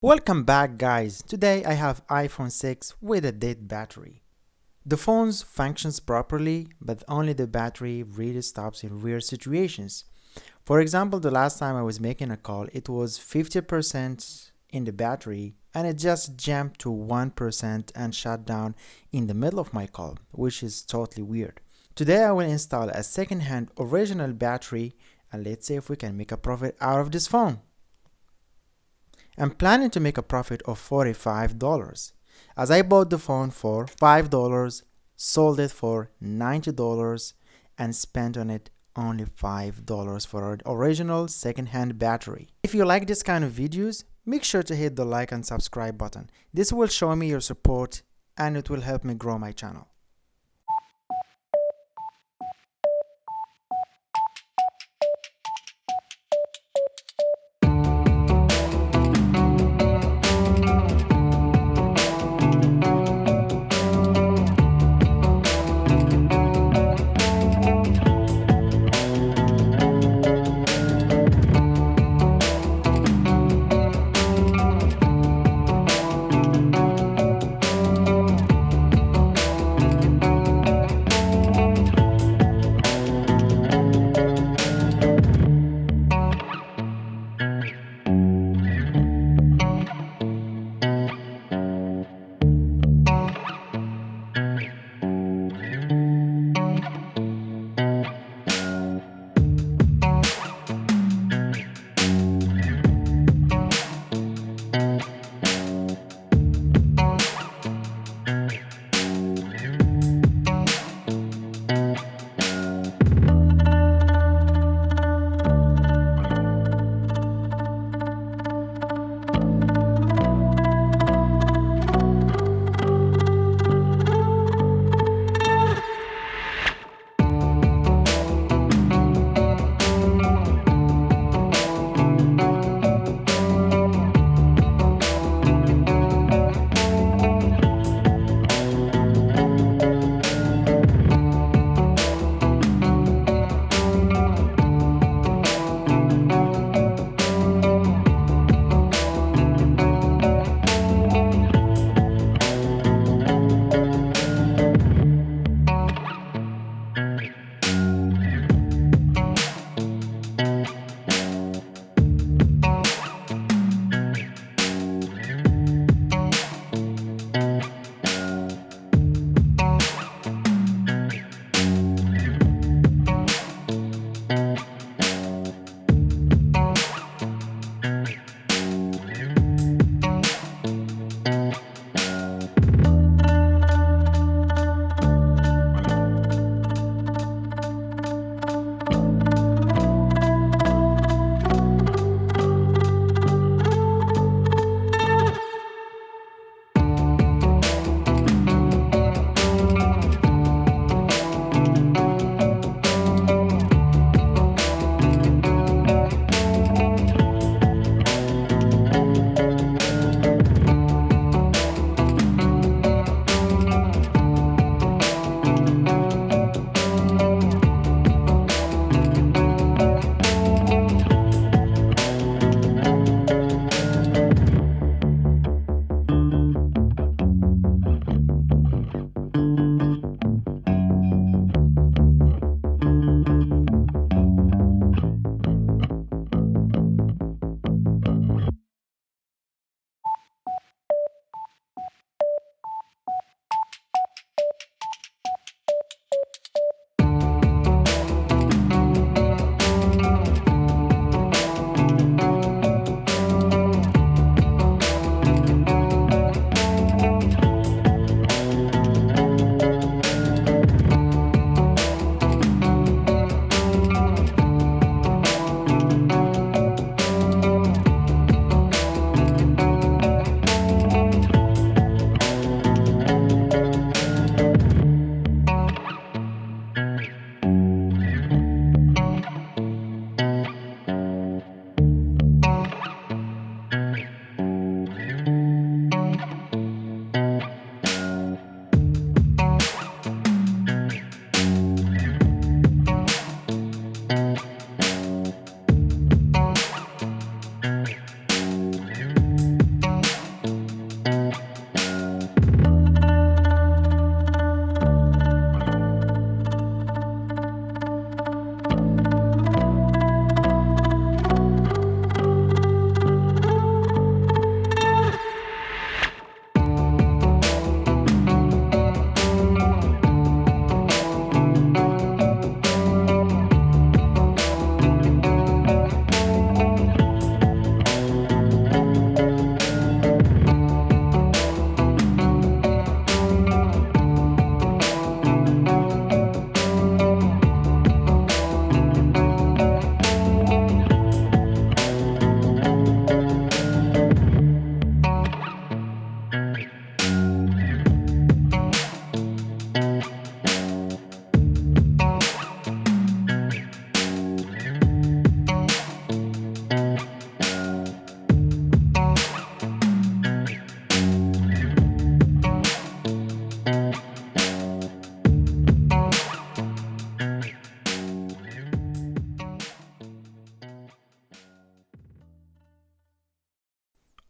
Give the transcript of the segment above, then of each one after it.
Welcome back guys. Today I have iPhone 6 with a dead battery. The phone functions properly, but only the battery really stops in rare situations. For example, the last time I was making a call, it was 50% in the battery and it just jumped to 1% and shut down in the middle of my call, which is totally weird. Today I will install a second-hand original battery and let's see if we can make a profit out of this phone. I'm planning to make a profit of $45 as I bought the phone for $5, sold it for $90 and spent on it only $5 for an original second-hand battery. If you like this kind of videos, make sure to hit the like and subscribe button. This will show me your support and it will help me grow my channel.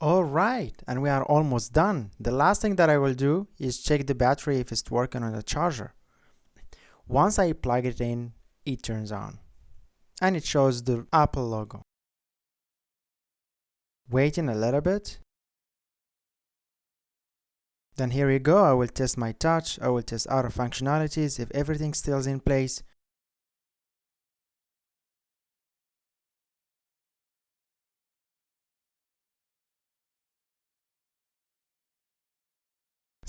Alright, and we are almost done. The last thing that I will do is check the battery if it's working on the charger. Once I plug it in, it turns on. And it shows the Apple logo. Waiting a little bit. Then here you go, I will test my touch, I will test other functionalities if everything still is in place.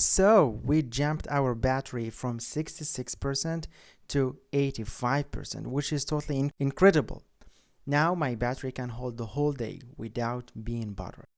So we jumped our battery from 66% to 85%, which is totally incredible. Now my battery can hold the whole day without being bothered.